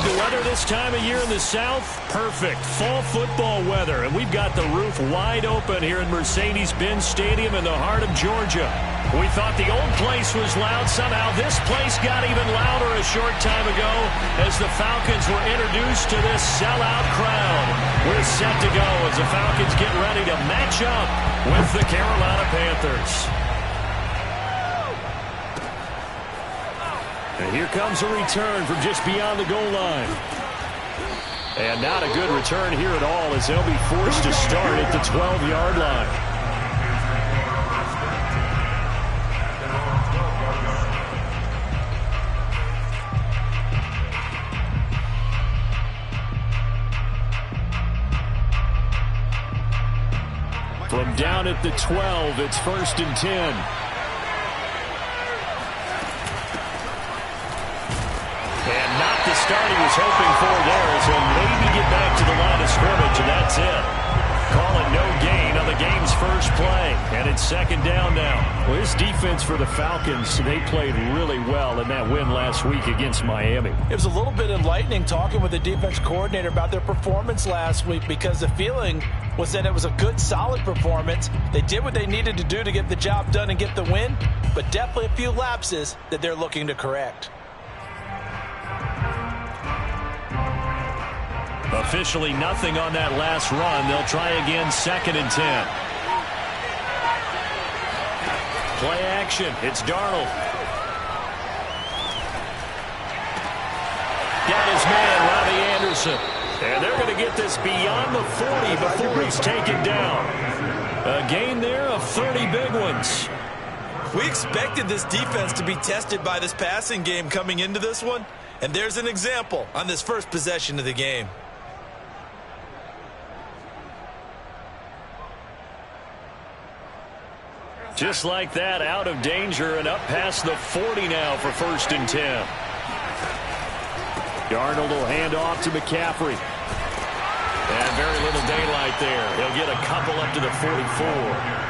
The weather this time of year in the South, perfect. Fall football weather, and we've got the roof wide open here in Mercedes-Benz Stadium in the heart of Georgia. We thought the old place was loud. Somehow this place got even louder a short time ago as the Falcons were introduced to this sellout crowd. We're set to go as the Falcons get ready to match up with the Carolina Panthers. And here comes a return from just beyond the goal line. And not a good return here at all as they'll be forced to start at the 12-yard line. From down at the 12, it's 1st and 10. And not the start he was hoping for there, as he'll maybe get back to the line of scrimmage, and that's it. Call it no gain on the game's first play, and it's 2nd down now. Well, this defense for the Falcons, they played really well in that win last week against Miami. It was a little bit enlightening talking with the defense coordinator about their performance last week, because the feeling was that it was a good, solid performance. They did what they needed to do to get the job done and get the win, but definitely a few lapses that they're looking to correct. Officially nothing on that last run. They'll try again, 2nd and 10. Play action. It's Darnold. Got his man, Robbie Anderson. And they're going to get this beyond the 40 before he's taken down. A gain there of 30 big ones. We expected this defense to be tested by this passing game coming into this one. And there's an example on this first possession of the game. Just like that, out of danger and up past the 40 now for 1st and 10. Darnold will hand off to McCaffrey. And very little daylight there. He'll get a couple up to the 44.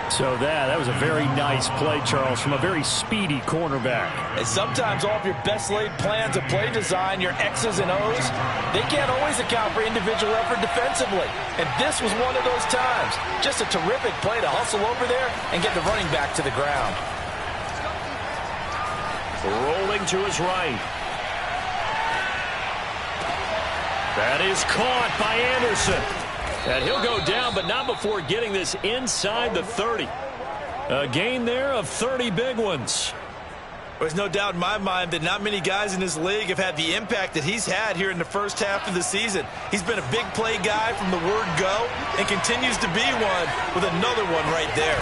So that was a very nice play, Charles, from a very speedy cornerback. And sometimes all of your best laid plans of play design, your X's and O's, they can't always account for individual effort defensively. And this was one of those times. Just a terrific play to hustle over there and get the running back to the ground. Rolling to his right. That is caught by Anderson. And he'll go down, but not before getting this inside the 30. A gain there of 30 big ones. There's no doubt in my mind that not many guys in this league have had the impact that he's had here in the first half of the season. He's been a big play guy from the word go and continues to be one with another one right there.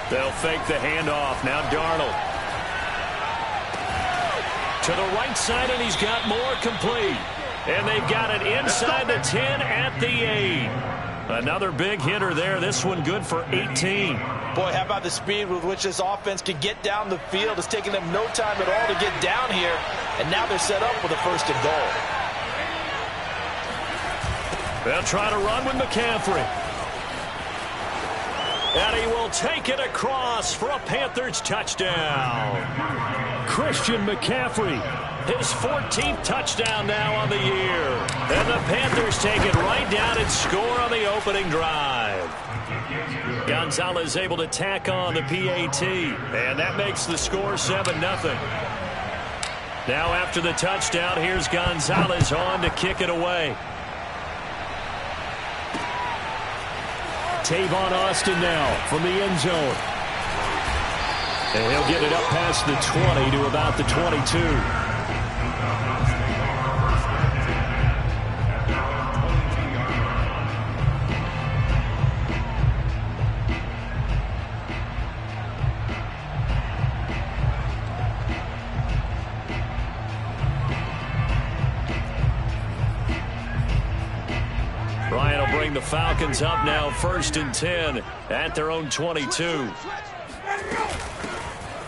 They'll fake the handoff. Now Darnold. To the right side, and he's got more complete. And they've got it inside the 10 at the 8. Another big hitter there. This one good for 18. Boy, how about the speed with which this offense can get down the field? It's taking them no time at all to get down here. And now they're set up with a 1st and goal. They'll try to run with McCaffrey. And he will take it across for a Panthers touchdown. Christian McCaffrey. His 14th touchdown now on the year. And the Panthers take it right down and score on the opening drive. Gonzalez able to tack on the PAT. And that makes the score 7-0. Now after the touchdown, here's Gonzalez on to kick it away. Tavon Austin now from the end zone. And he'll get it up past the 20 to about the 22. Ryan will bring the Falcons up now, 1st and 10 at their own 22.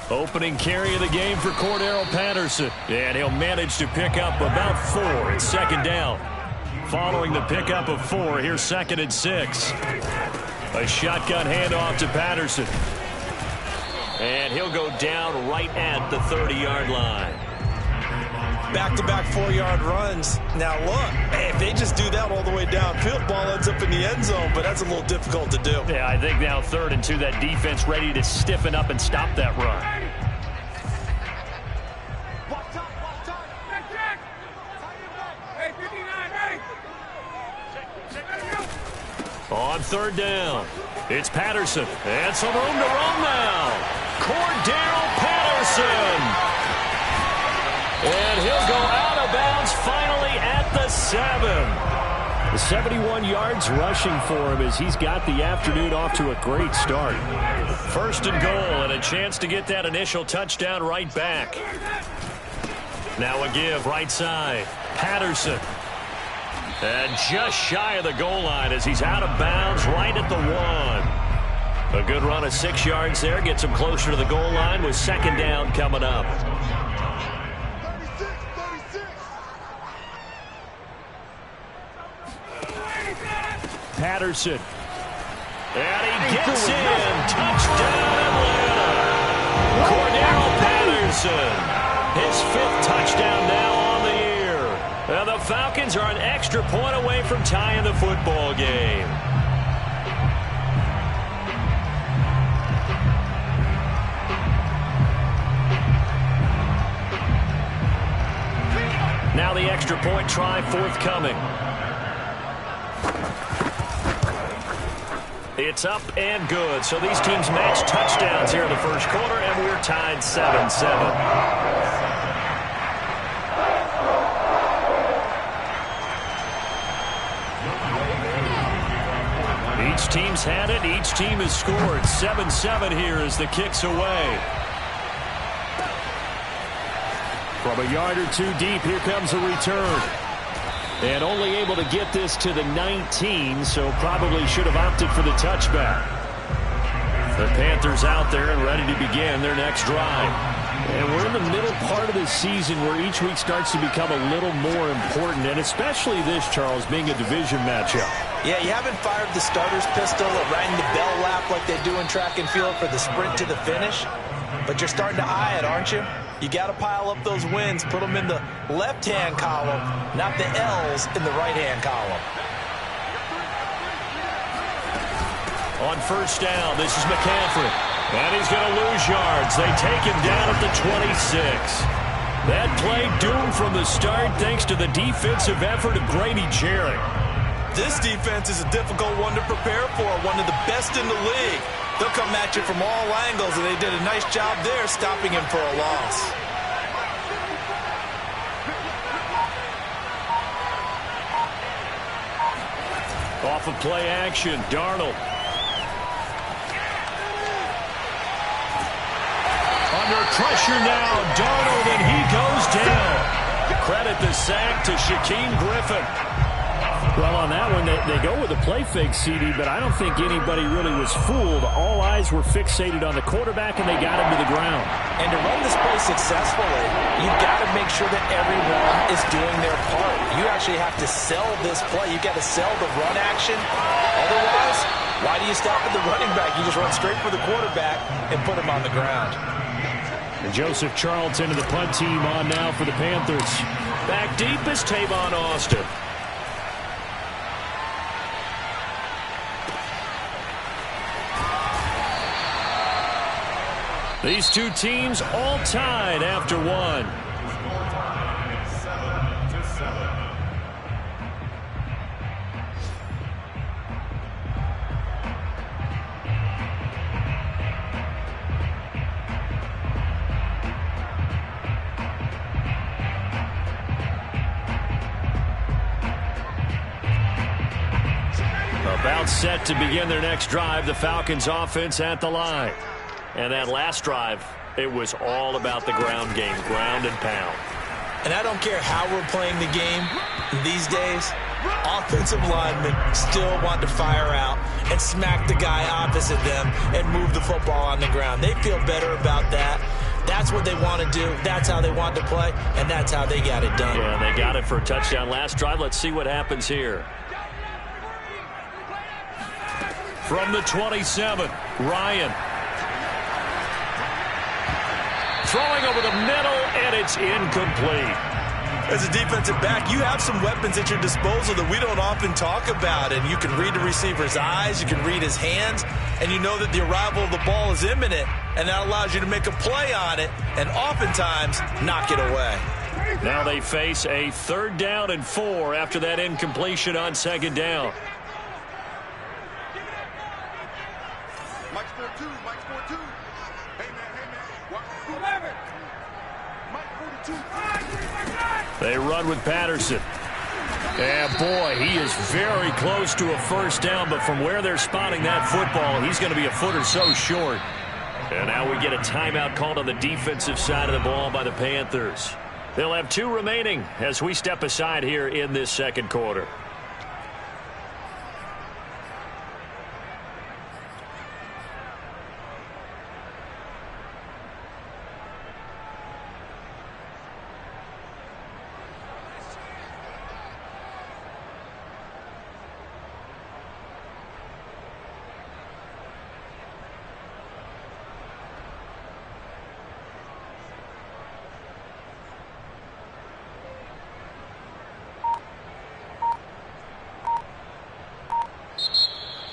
Opening carry of the game for Cordero Patterson. And he'll manage to pick up about 4. It's 2nd down. Following the pickup of 4, here's 2nd and 6. A shotgun handoff to Patterson. And he'll go down right at the 30-yard line. Back-to-back 4-yard runs. Now, look, if they just do that all the way downfield, ball ends up in the end zone, but that's a little difficult to do. Yeah, I think now 3rd and 2, that defense ready to stiffen up and stop that run. On 3rd down, it's Patterson. And some room to run now. Cordell Patterson. And he'll go out of bounds finally at the 7. 71 yards rushing for him as he's got the afternoon off to a great start. 1st and goal and a chance to get that initial touchdown right back. Now a give right side. Patterson. And just shy of the goal line as he's out of bounds right at the 1. A good run of 6 yards there. Gets him closer to the goal line with 2nd down coming up. Patterson. And he gets in. Touchdown, Atlanta. Cordell Patterson. His 5th touchdown now on the year. And the Falcons are an extra point away from tying the football game. Now the extra point try forthcoming. It's up and good. So these teams match touchdowns here in the 1st quarter, and we're tied 7-7. Each team's had it. Each team has scored. 7-7 here as the kick's away. From a yard or 2 deep, here comes a return. And only able to get this to the 19, so probably should have opted for the touchback. The Panthers out there and ready to begin their next drive. And we're in the middle part of the season where each week starts to become a little more important, and especially this, Charles, being a division matchup. Yeah, you haven't fired the starter's pistol or rang the bell lap like they do in track and field for the sprint to the finish, but you're starting to eye it, aren't you? You got to pile up those wins, put them in the left-hand column, not the L's in the right-hand column. On 1st down, this is McCaffrey. And he's going to lose yards. They take him down at the 26. That play doomed from the start thanks to the defensive effort of Grady Jarrett. This defense is a difficult one to prepare for, one of the best in the league. They'll come at you from all angles, and they did a nice job there stopping him for a loss. Off of play action, Darnold. Under pressure now, Darnold, and he goes down. Credit the sack to Shaquem Griffin. Well, on that one, they go with a play fake, CD, but I don't think anybody really was fooled. All eyes were fixated on the quarterback, and they got him to the ground. And to run this play successfully, you've got to make sure that everyone is doing their part. You actually have to sell this play. You've got to sell the run action. Otherwise, why do you stop at the running back? You just run straight for the quarterback and put him on the ground. And Joseph Charlton and the punt team on now for the Panthers. Back deep is Tavon Austin. These two teams all tied after 1. About set to begin their next drive, the Falcons offense at the line. And that last drive, it was all about the ground game, ground and pound. And I don't care how we're playing the game these days, offensive linemen still want to fire out and smack the guy opposite them and move the football on the ground. They feel better about that. That's what they want to do. That's how they want to play, and that's how they got it done. Yeah, they got it for a touchdown last drive. Let's see what happens here. From the 27, Ryan. throwing over the middle, and it's incomplete. As a defensive back, you have some weapons at your disposal that we don't often talk about. And you can read the receiver's eyes, you can read his hands, and you know that the arrival of the ball is imminent, and that allows you to make a play on it and oftentimes knock it away. Now they face a 3rd down and 4 after that incompletion on 2nd down. Mike scored 2. Mike scored 2. Hey, man. Mike 42. They run with Patterson. And, boy, he is very close to a 1st down, but from where they're spotting that football, he's going to be a foot or so short. And now we get a timeout called on the defensive side of the ball by the Panthers. They'll have 2 remaining as we step aside here in this 2nd quarter.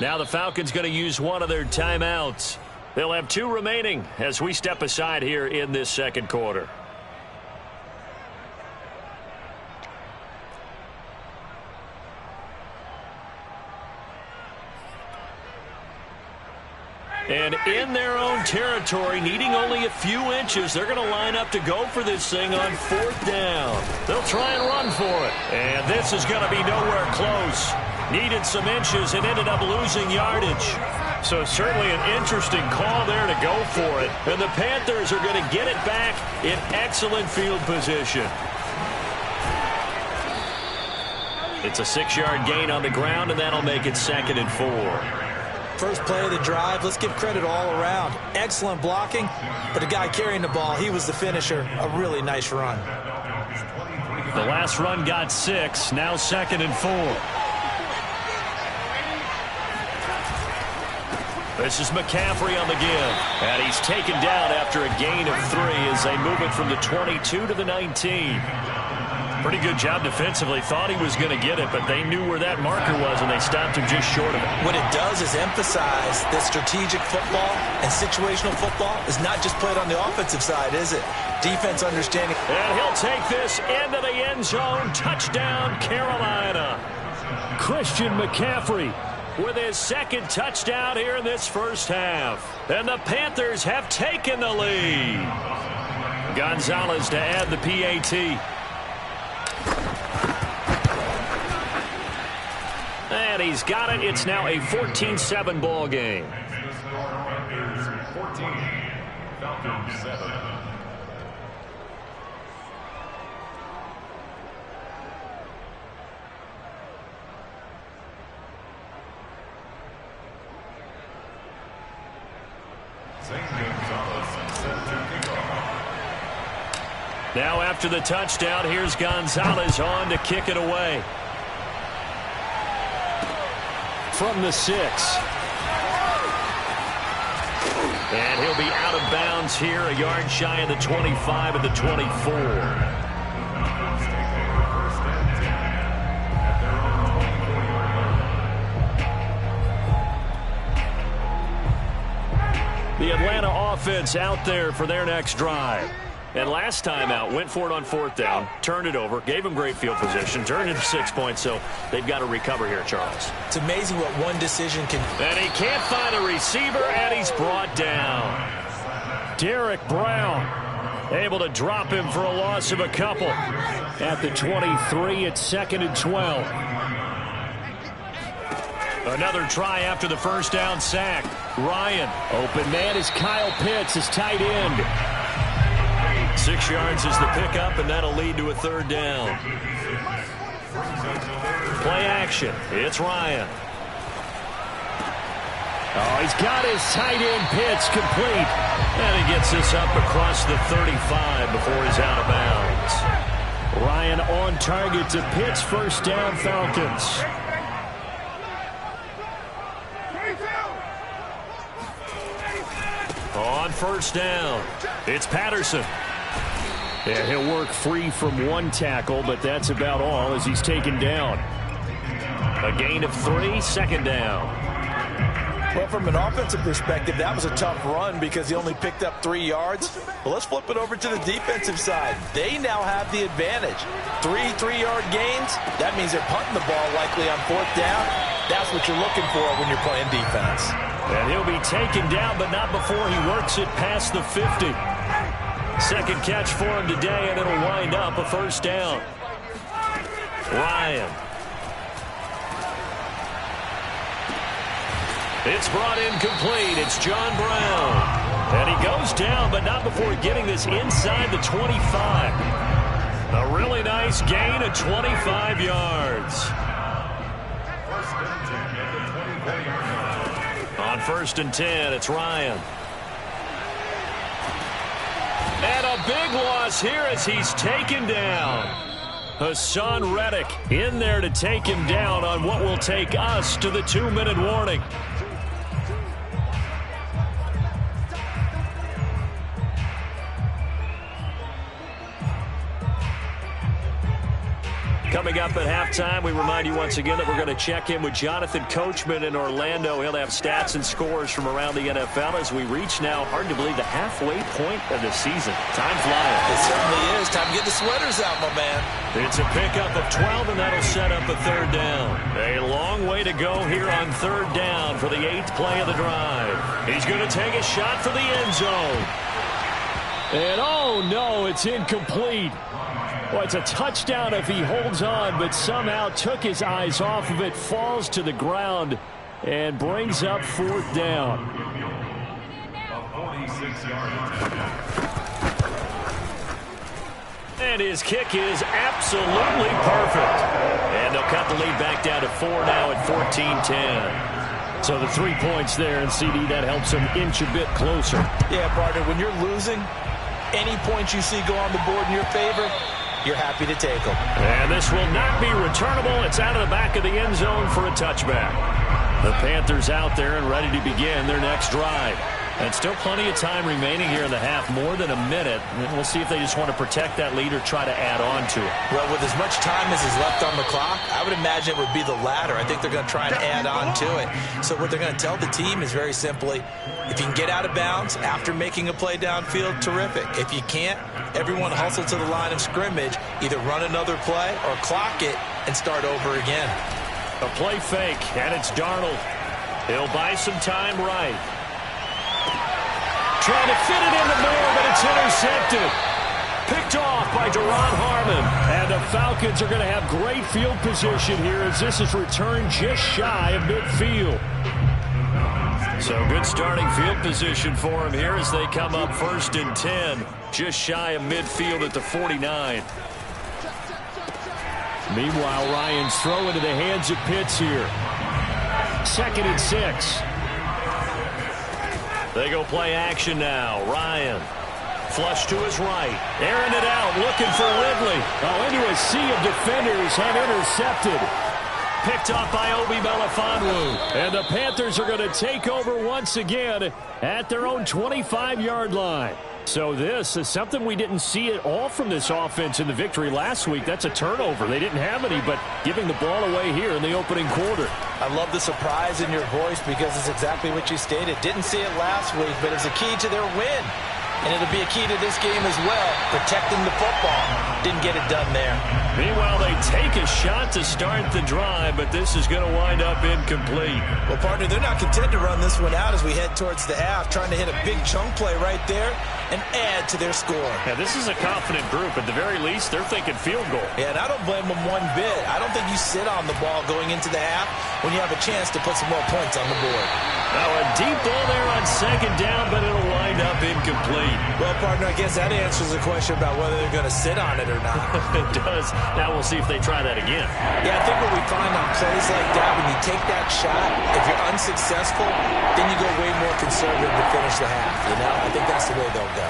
Now the Falcons going to use one of their timeouts. They'll have 2 remaining as we step aside here in this 2nd quarter. And in their own territory, needing only a few inches, they're going to line up to go for this thing on 4th down. They'll try and run for it. And this is going to be nowhere close. Needed some inches and ended up losing yardage. So certainly an interesting call there to go for it. And the Panthers are going to get it back in excellent field position. It's a 6-yard gain on the ground, and that'll make it 2nd and 4. First play of the drive, let's give credit all around. Excellent blocking, but the guy carrying the ball, he was the finisher. A really nice run. The last run got 6, now 2nd and 4. This is McCaffrey on the give, and he's taken down after a gain of 3 as they move it from the 22 to the 19. Pretty good job defensively. Thought he was going to get it, but they knew where that marker was, and they stopped him just short of it. What it does is emphasize that strategic football and situational football is not just played on the offensive side, is it? Defense understanding. And he'll take this into the end zone. Touchdown, Carolina. Christian McCaffrey with his 2nd touchdown here in this first half. And the Panthers have taken the lead. Gonzalez to add the PAT. And he's got it. It's now a 14-7 ball game. 14, Falcons 7. Now after the touchdown, here's Gonzalez on to kick it away. From the 6. And he'll be out of bounds here, a yard shy of the 25 of the 24. The Atlanta offense out there for their next drive. And last time out, went for it on 4th down, turned it over, gave him great field position, turned it to 6 points, so they've got to recover here, Charles. It's amazing what one decision can... And he can't find a receiver, and he's brought down. Derek Brown able to drop him for a loss of a couple. At the 23, it's 2nd and 12. Another try after the first down sack. Ryan. Open man is Kyle Pitts, his tight end. 6 yards is the pickup, and that'll lead to a 3rd down. Play action. It's Ryan. Oh, he's got his tight end Pitts complete. And he gets this up across the 35 before he's out of bounds. Ryan on target to Pitts. 1st down, Falcons. On first down, it's Patterson. Yeah, he'll work free from one tackle, but that's about all as he's taken down. A gain of 3, second down. Well, from an offensive perspective, that was a tough run because he only picked up 3 yards. Well, let's flip it over to the defensive side. They now have the advantage. 3 3-yard gains. That means they're punting the ball likely on fourth down. That's what you're looking for when you're playing defense. And he'll be taken down, but not before he works it past the 50. Second catch for him today, and it'll wind up a first down. Ryan. It's brought in complete. It's John Brown. And he goes down, but not before getting this inside the 25. A really nice gain of 25 yards. On first and 10, it's Ryan. And a big loss here as he's taken down. Hassan Reddick in there to take him down on what will take us to the 2-minute warning. Coming up at halftime, we remind you once again that we're going to check in with Jonathan Coachman in Orlando. He'll have stats and scores from around the NFL as we reach now, hard to believe, the halfway point of the season. Time flying. It certainly is. Time to get the sweaters out, my man. It's a pickup of 12, and that'll set up a third down. A long way to go here on third down for the 8th play of the drive. He's going to take a shot for the end zone. And oh no, it's incomplete. Well, it's a touchdown if he holds on, but somehow took his eyes off of it, falls to the ground, and brings up fourth down. And his kick is absolutely perfect. And they'll cut the lead back down to 4 now at 14-10. So the 3 points there, and CD, that helps him inch a bit closer. Yeah, partner, when you're losing, any points you see go on the board in your favor, you're happy to take them. And this will not be returnable. It's out of the back of the end zone for a touchback. The Panthers out there and ready to begin their next drive. And still plenty of time remaining here in the half, more than a minute. And we'll see if they just want to protect that lead or try to add on to it. Well, with as much time as is left on the clock, I would imagine it would be the latter. I think they're going to try and add on to it. So what they're going to tell the team is very simply, if you can get out of bounds after making a play downfield, terrific. If you can't, everyone hustle to the line of scrimmage, either run another play or clock it and start over again. A play fake, and it's Darnold. He'll buy some time right. Trying to fit it into Moore, but it's intercepted. Picked off by Duron Harmon. And the Falcons are going to have great field position here as this is returned just shy of midfield. So good starting field position for him here as they come up first and 10. Just shy of midfield at the 49. Meanwhile, Ryan's throw into the hands of Pitts here. 2nd and 6. They go play action now. Ryan. Flush to his right. Airing it out. Looking for Ridley. Oh, into a sea of defenders and intercepted. Picked off by Obi Melifonwu. And the Panthers are going to take over once again at their own 25-yard line. So this is something we didn't see at all from this offense in the victory last week. That's a turnover. They didn't have any, but giving the ball away here in the opening quarter. I love the surprise in your voice because it's exactly what you stated. Didn't see it last week, but it's a key to their win. And it'll be a key to this game as well, protecting the football. Didn't get it done there. Meanwhile, they take a shot to start the drive, but this is going to wind up incomplete. Well, partner, they're not content to run this one out as we head towards the half, trying to hit a big chunk play right there and add to their score. Yeah, this is a confident group. At the very least, they're thinking field goal. Yeah, and I don't blame them one bit. I don't think you sit on the ball going into the half when you have a chance to put some more points on the board. Now a deep ball there on second down, but it'll wind up incomplete. Well, partner, I guess that answers the question about whether they're going to sit on it or not. It does. Now we'll see if they try that again. Yeah, I think what we find on plays like that, when you take that shot, if you're unsuccessful, then you go way more conservative to finish the half. You know, I think that's the way they'll go.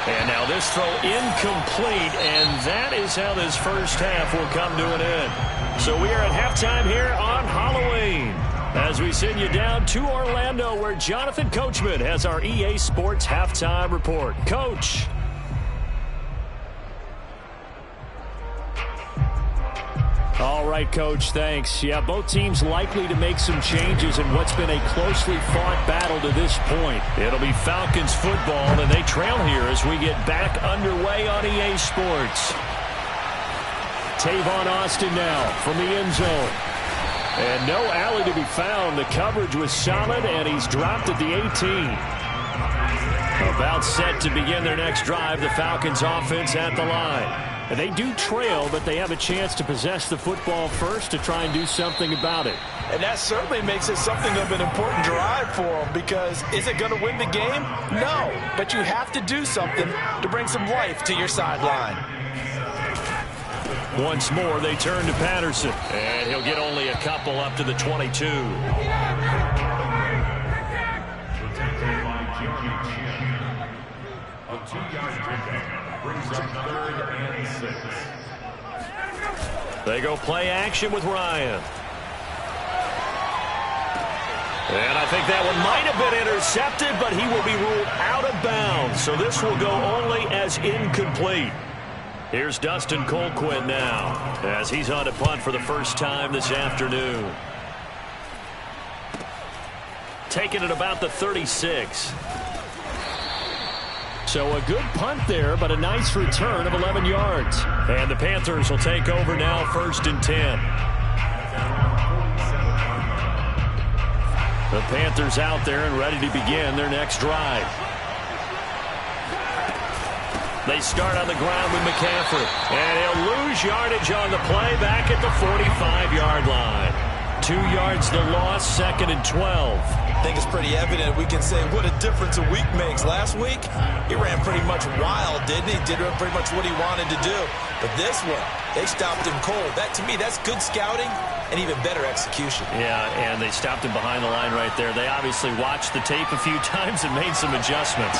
And now Now this throw incomplete, and that is how this first half will come to an end. So we are at halftime here on Halloween, as we send you down to Orlando, where Jonathan Coachman has our EA Sports Halftime Report. Coach. All right, Coach, thanks. Yeah, both teams likely to make some changes in what's been a closely fought battle to this point. It'll be Falcons football, and they trail here as we get back underway on EA Sports. Tavon Austin now from the end zone. And no alley to be found. The coverage was solid, and he's dropped at the 18. About set to begin their next drive, the Falcons offense at the line. And they do trail, but they have a chance to possess the football first to try and do something about it. And that certainly makes it something of an important drive for them, because is it going to win the game? No, but you have to do something to bring some life to your sideline. Once more, they turn to Patterson, and he'll get only a couple up to the 22. A 2-yard pickup brings up 3rd and 6. They go play action with Ryan. And I think that one might have been intercepted, but he will be ruled out of bounds. So this will go only as incomplete. Here's Dustin Colquitt now, as he's on a punt for the first time this afternoon. Taking it about the 36. So a good punt there, but a nice return of 11 yards. And the Panthers will take over now, 1st and 10. The Panthers out there and ready to begin their next drive. They start on the ground with McCaffrey. And he'll lose yardage on the play back at the 45-yard line. 2 yards the loss, 2nd and 12. I think it's pretty evident we can say what a difference a week makes. Last week, he ran pretty much wild, didn't he? Did pretty much what he wanted to do. But this one, they stopped him cold. That, to me, that's good scouting and even better execution. Yeah, and they stopped him behind the line right there. They obviously watched the tape a few times and made some adjustments.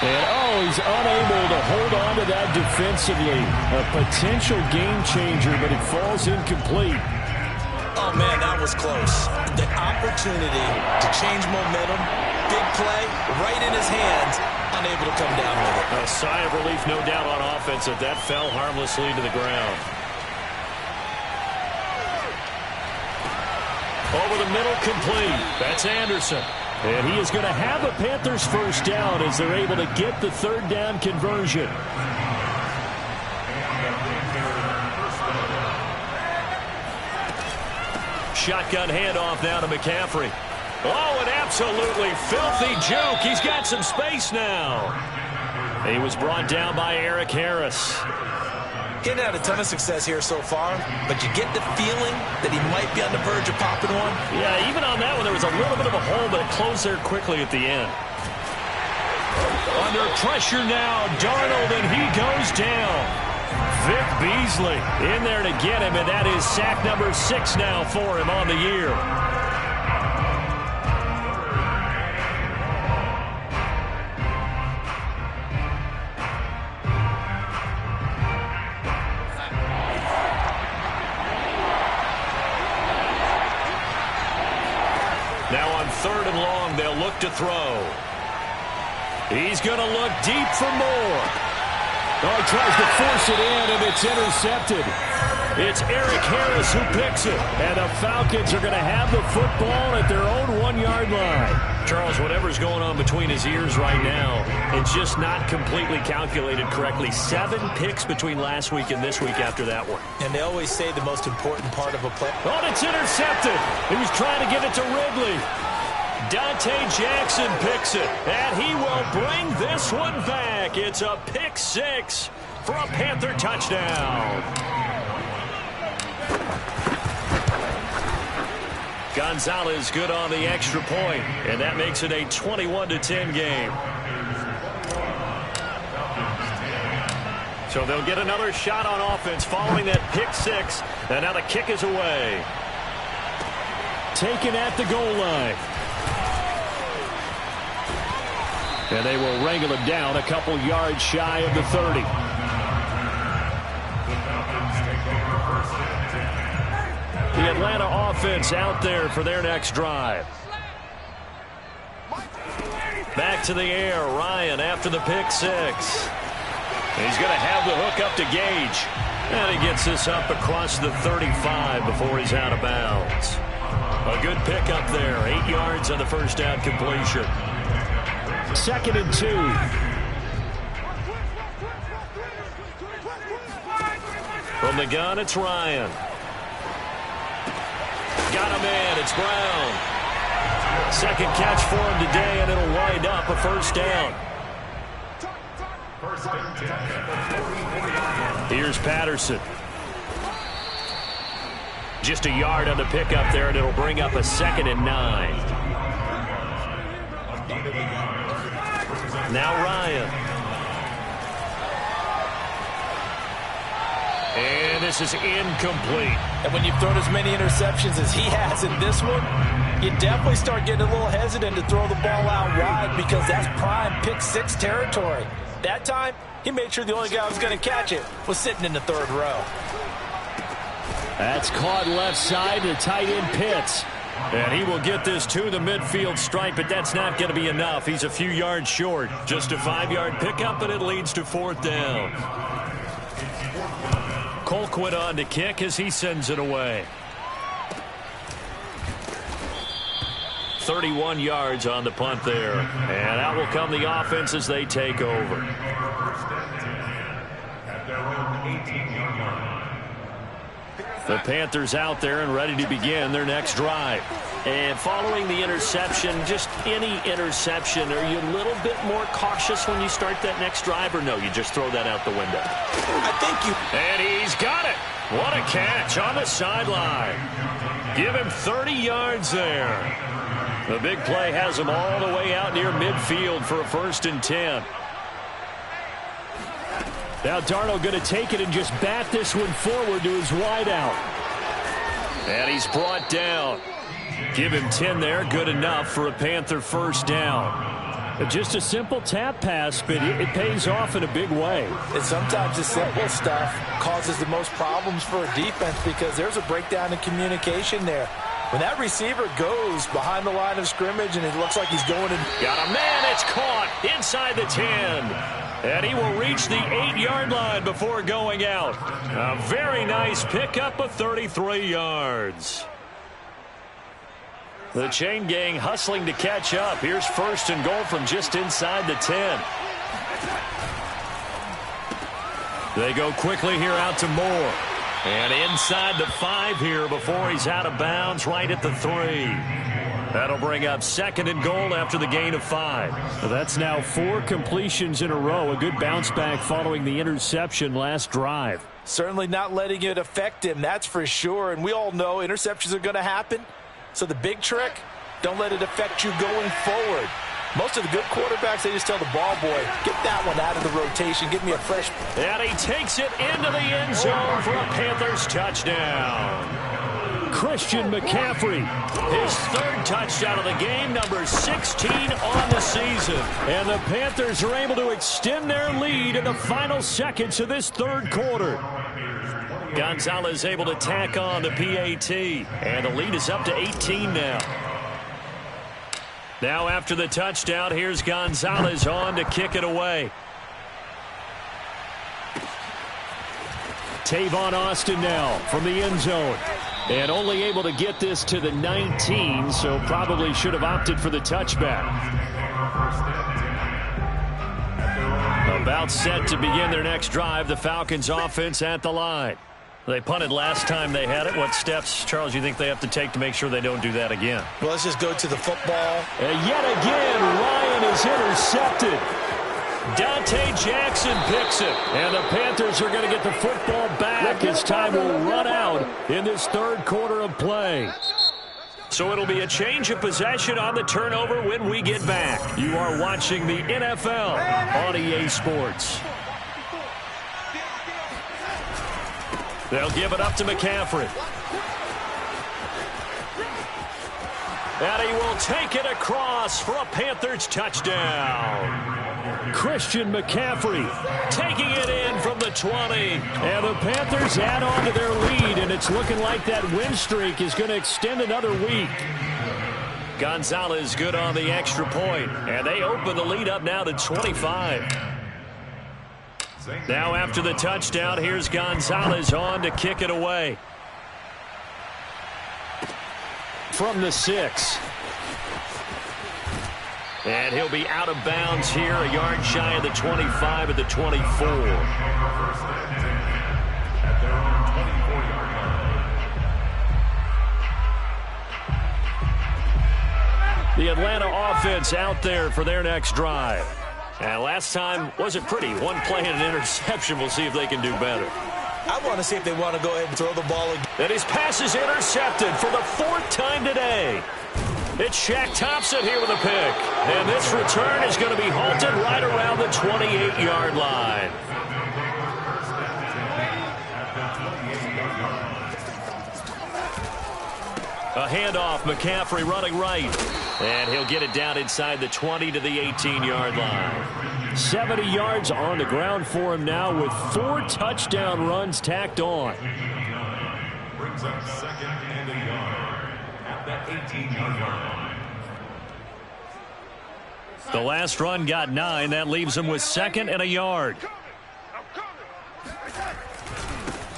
And, he's unable to hold on to that defensively. A potential game changer, but it falls incomplete. Oh, man, that was close. The opportunity to change momentum, big play, right in his hands, unable to come down with it. A sigh of relief, no doubt, on offense, that that fell harmlessly to the ground. Over the middle, complete. That's Anderson. And he is going to have a Panthers first down as they're able to get the 3rd down conversion. Shotgun handoff now to McCaffrey. Oh, an absolutely filthy juke. He's got some space now. He was brought down by Eric Harris. Getting had a ton of success here so far, but you get the feeling that he might be on the verge of popping one. Yeah, even on that one, there was a little bit of a hole, but it closed there quickly at the end. Under pressure now, Darnold, and he goes down. Vic Beasley in there to get him, and that is sack number 6 now for him on the year. Now on 3rd and long, they'll look to throw. He's going to look deep for more. Oh, he tries to force it in, and it's intercepted. It's Eric Harris who picks it. And the Falcons are going to have the football at their own 1-yard line. Charles, whatever's going on between his ears right now, it's just not completely calculated correctly. 7 picks between last week and this week after that one. And they always say the most important part of a play. Oh, and it's intercepted. He was trying to get it to Ridley. Dante Jackson picks it, and he will bring this one back. It's a pick 6 for a Panther touchdown. Gonzalez good on the extra point, and that makes it a 21-10 game. So they'll get another shot on offense following that pick 6, and now the kick is away. Taken at the goal line. And they will wrangle him down a couple yards shy of the 30. The Atlanta offense out there for their next drive. Back to the air. Ryan after the pick six. He's going to have the hook up to Gage. And he gets this up across the 35 before he's out of bounds. A good pick up there. 8 yards on the first down completion. 2nd and 2. From the gun, it's Ryan. Got him in. It's Brown. Second catch for him today, and it'll wind up a first down. Here's Patterson. Just a yard on the pickup there, and it'll bring up a 2nd and 9. Now Ryan. And this is incomplete. And when you've thrown as many interceptions as he has in this one, you definitely start getting a little hesitant to throw the ball out wide because that's prime pick six territory. That time, he made sure the only guy who was going to catch it was sitting in the 3rd row. That's caught left side to tight end Pitts. And he will get this to the midfield stripe, but that's not going to be enough. He's a few yards short. Just a 5-yard pickup, and it leads to 4th down. Colquitt on to kick as he sends it away. 31 yards on the punt there. And out will come the offense as they take over. The Panthers out there and ready to begin their next drive. And following the interception, just any interception, are you a little bit more cautious when you start that next drive, or no, you just throw that out the window? I think you... And he's got it. What a catch on the sideline. Give him 30 yards there. The big play has him all the way out near midfield for a 1st and 10. Now Darnold going to take it and just bat this one forward to his wideout. And he's brought down. Give him 10 there. Good enough for a Panther 1st down. Just a simple tap pass, but it pays off in a big way. And sometimes the simple stuff causes the most problems for a defense because there's a breakdown in communication there. When that receiver goes behind the line of scrimmage and it looks like he's going to... Got a man. It's caught inside the 10. And he will reach the 8-yard line before going out. A very nice pickup of 33 yards. The chain gang hustling to catch up. Here's 1st and goal from just inside the 10. They go quickly here out to Moore. And inside the 5 here before he's out of bounds right at the 3. That'll bring up 2nd and goal after the gain of 5. Well, that's now 4 completions in a row. A good bounce back following the interception last drive. Certainly not letting it affect him, that's for sure. And we all know interceptions are going to happen. So the big trick, don't let it affect you going forward. Most of the good quarterbacks, they just tell the ball boy, get that one out of the rotation. Give me a fresh... And he takes it into the end zone for a Panthers touchdown. Christian McCaffrey, his 3rd touchdown of the game, number 16 on the season. And the Panthers are able to extend their lead in the final seconds of this 3rd quarter. Gonzalez able to tack on the PAT. And the lead is up to 18 now. Now after the touchdown, here's Gonzalez on to kick it away. Tavon Austin now from the end zone. And only able to get this to the 19, so probably should have opted for the touchback. About set to begin their next drive, the Falcons offense at the line. They punted last time they had it. What steps, Charles, you think they have to take to make sure they don't do that again? Well, let's just go to the football. And yet again, Ryan is intercepted. Dante Jackson picks it. And the Panthers are going to get the football back as time will run out in this 3rd quarter of play. So it'll be a change of possession on the turnover when we get back. You are watching the NFL on EA Sports. They'll give it up to McCaffrey. And he will take it across for a Panthers touchdown. Christian McCaffrey Taking it in from the 20. And the Panthers add on to their lead, and it's looking like that win streak is going to extend another week. Gonzalez good on the extra point, and they open the lead up now to 25. Now after the touchdown, here's Gonzalez on to kick it away. From the 6. And he'll be out of bounds here, a yard shy of the 25 at the 24. The Atlanta offense out there for their next drive. And last time wasn't pretty. One play and an interception. We'll see if they can do better. I want to see if they want to go ahead and throw the ball again. And his pass is intercepted for the 4th time today. It's Shaq Thompson here with a pick. And this return is going to be halted right around the 28-yard line. A handoff, McCaffrey running right. And he'll get it down inside the 20 to the 18-yard line. 70 yards on the ground for him now with 4 touchdown runs tacked on. Brings up 2nd and a yard at the 18-yard line. The last run got 9. That leaves him with 2nd and a yard.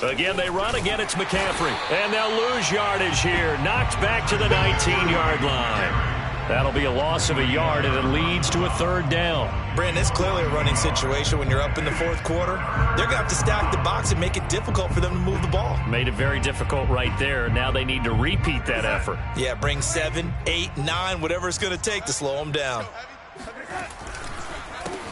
Again, they run. Again, it's McCaffrey. And they'll lose yardage here. Knocked back to the 19-yard line. That'll be a loss of a yard, and it leads to a 3rd down. Brandon, it's clearly a running situation when you're up in the 4th quarter. They're going to have to stack the box and make it difficult for them to move the ball. Made it very difficult right there. Now they need to repeat that effort. Yeah, bring 7, 8, 9, whatever it's going to take to slow them down.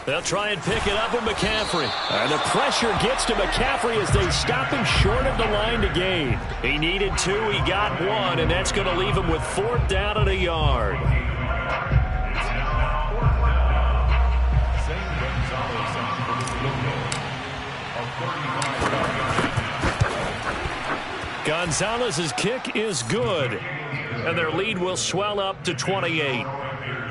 They'll try and pick it up with McCaffrey. And the pressure gets to McCaffrey as they stop him short of the line to gain. He needed 2. He got 1, and that's going to leave him with 4th down and a yard. Gonzalez's kick is good, and their lead will swell up to 28.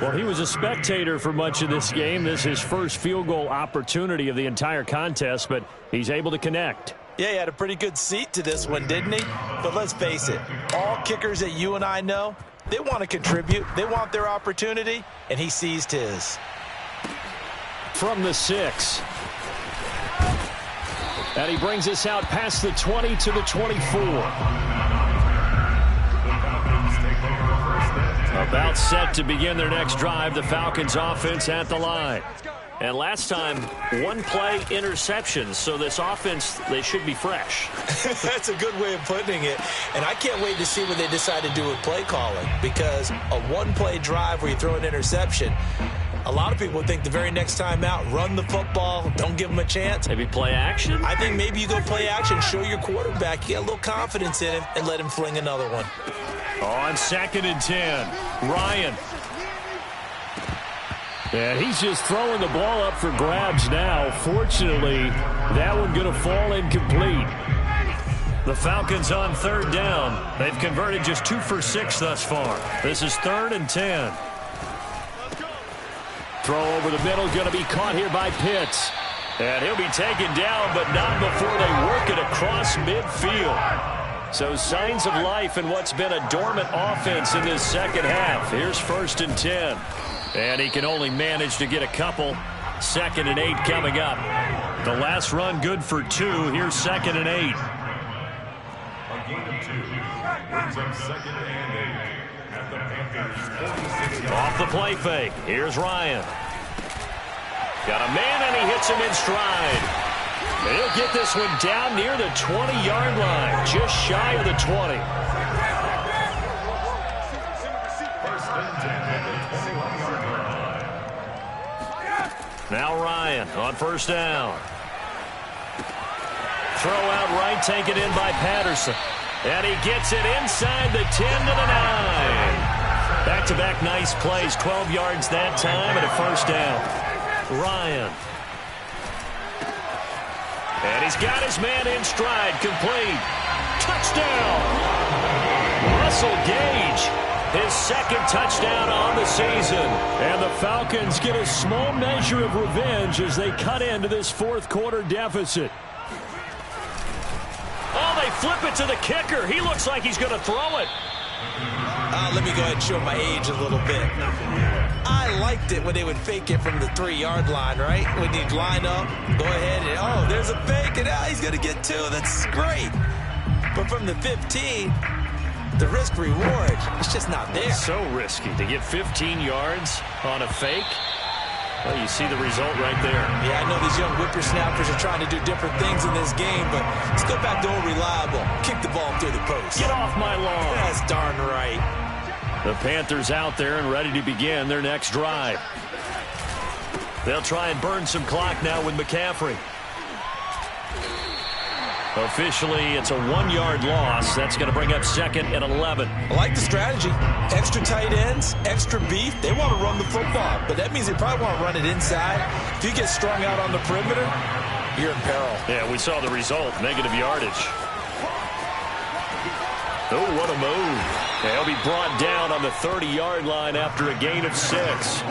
Well, he was a spectator for much of this game. This is his first field goal opportunity of the entire contest, but he's able to connect. Yeah, he had a pretty good seat to this one, didn't he? But let's face it, all kickers that you and I know, they want to contribute. They want their opportunity, and he seized his. From the 6. And he brings us out past the 20 to the 24. About set to begin their next drive, the Falcons offense at the line. And last time, 1-play interceptions, so this offense, they should be fresh. That's a good way of putting it. And I can't wait to see what they decide to do with play calling, because a 1-play drive where you throw an interception, a lot of people think the very next time out, run the football, don't give them a chance. Maybe play action? I think maybe you go play action, show your quarterback, get a little confidence in him, and let him fling another one. On 2nd and 10, Ryan. And he's just throwing the ball up for grabs now. Fortunately, that one going to fall incomplete. The Falcons on 3rd down. They've converted just 2 for 6 thus far. This is 3rd and 10. Throw over the middle, going to be caught here by Pitts. And he'll be taken down, but not before they work it across midfield. So signs of life in what's been a dormant offense in this second half. Here's 1st and 10. And he can only manage to get a couple. 2nd and 8 coming up. The last run good for 2. Here's 2nd and 8. A gain of 2 brings up 2nd and 8 at the Panthers' 46. Off the play fake. Here's Ryan. Got a man, and he hits him in stride. And he'll get this one down near the 20-yard line, just shy of the 20. Now Ryan on 1st down. Throw out right, taken in by Patterson. And he gets it inside the 10 to the 9. Back-to-back nice plays, 12 yards that time and a 1st down. Ryan. And he's got his man in stride, complete. Touchdown! Russell Gage, his second touchdown on the season. And the Falcons get a small measure of revenge as they cut into this fourth quarter deficit. Oh, they flip it to the kicker. He looks like he's going to throw it. Let me go ahead and show my age a little bit. I liked it when they would fake it from the 3-yard line, right? When you'd line up, go ahead and, oh, there's a fake, and now he's going to get 2. That's great. But from the 15, the risk-reward, it's just not there. So risky to get 15 yards on a fake. Well, you see the result right there. Yeah, I know these young whippersnappers are trying to do different things in this game, but let's go back to old reliable. Kick the ball through the post. Get off my lawn. That's darn right. The Panthers out there and ready to begin their next drive. They'll try and burn some clock now with McCaffrey. Officially, it's a 1-yard loss. That's going to bring up 2nd and 11. I like the strategy. Extra tight ends, extra beef. They want to run the football, but that means they probably want to run it inside. If you get strung out on the perimeter, you're in peril. Yeah, we saw the result. Negative yardage. Oh, what a move. They'll be brought down on the 30-yard line after a gain of 6.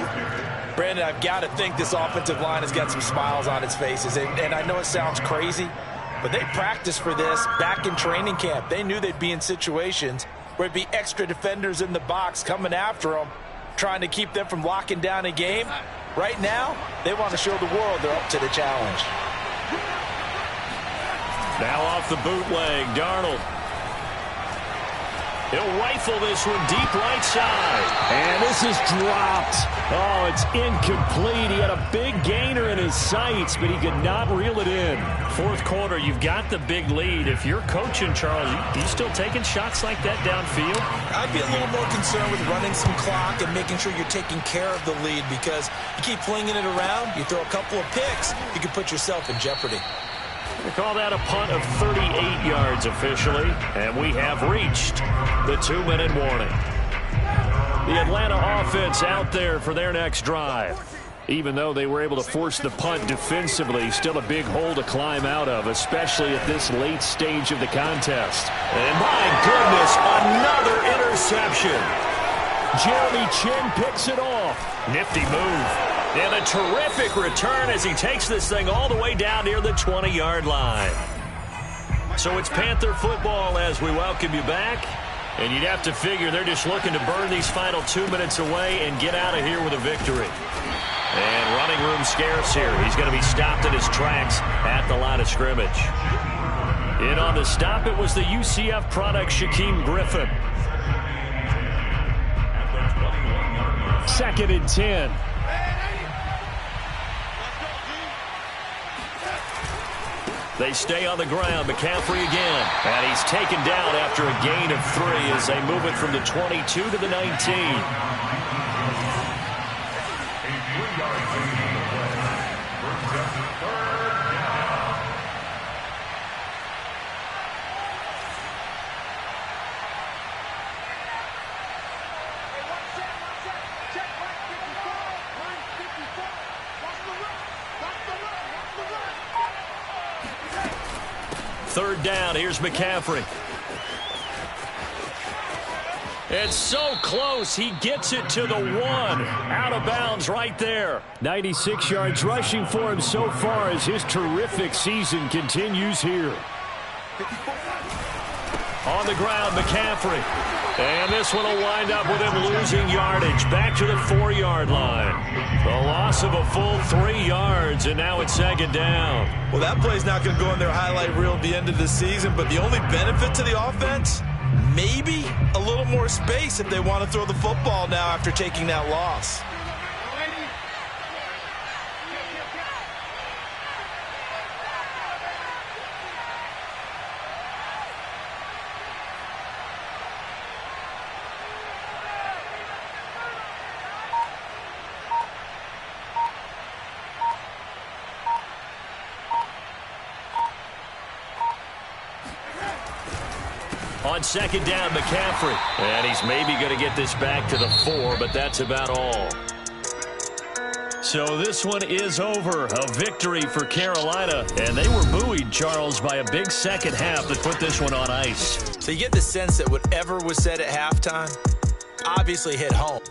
Brandon, I've got to think this offensive line has got some smiles on its faces. And I know it sounds crazy, but they practiced for this back in training camp. They knew they'd be in situations where it'd be extra defenders in the box coming after them, trying to keep them from locking down a game. Right now, they want to show the world they're up to the challenge. Now off the bootleg, Darnold. He'll rifle this one deep right side. And this is dropped. Oh, it's incomplete. He had a big gainer in his sights, but he could not reel it in. Fourth quarter, you've got the big lead. If you're coaching, Charles, you still taking shots like that downfield? I'd be a little more concerned with running some clock and making sure you're taking care of the lead, because you keep flinging it around, you throw a couple of picks, you can put yourself in jeopardy. We call that a punt of 38 yards officially, and we have reached the 2-minute warning. The Atlanta offense out there for their next drive. Even though they were able to force the punt defensively, still a big hole to climb out of, especially at this late stage of the contest. And my goodness, another interception. Jeremy Chin picks it off. Nifty move. And a terrific return as he takes this thing all the way down near the 20-yard line. So it's Panther football as we welcome you back. And you'd have to figure they're just looking to burn these final 2 minutes away and get out of here with a victory. And running room scarce here. He's going to be stopped in his tracks at the line of scrimmage. In on the stop, it was the UCF product, Shaquem Griffin. 2nd and 10. They stay on the ground. McCaffrey again. And he's taken down after a gain of 3 as they move it from the 22 to the 19. Third down, here's McCaffrey. It's so close, he gets it to the 1. Out of bounds right there. 96 yards rushing for him so far as his terrific season continues here. On the ground, McCaffrey. And this one will wind up with him losing yardage. Back to the 4-yard line. The loss of a full 3 yards, and now it's 2nd down. Well, that play's not going to go in their highlight reel at the end of the season, but the only benefit to the offense, maybe a little more space if they want to throw the football now after taking that loss. On 2nd down, McCaffrey. And he's maybe going to get this back to the 4, but that's about all. So this one is over. A victory for Carolina. And they were buoyed, Charles, by a big second half that put this one on ice. So you get the sense that whatever was said at halftime, obviously hit home.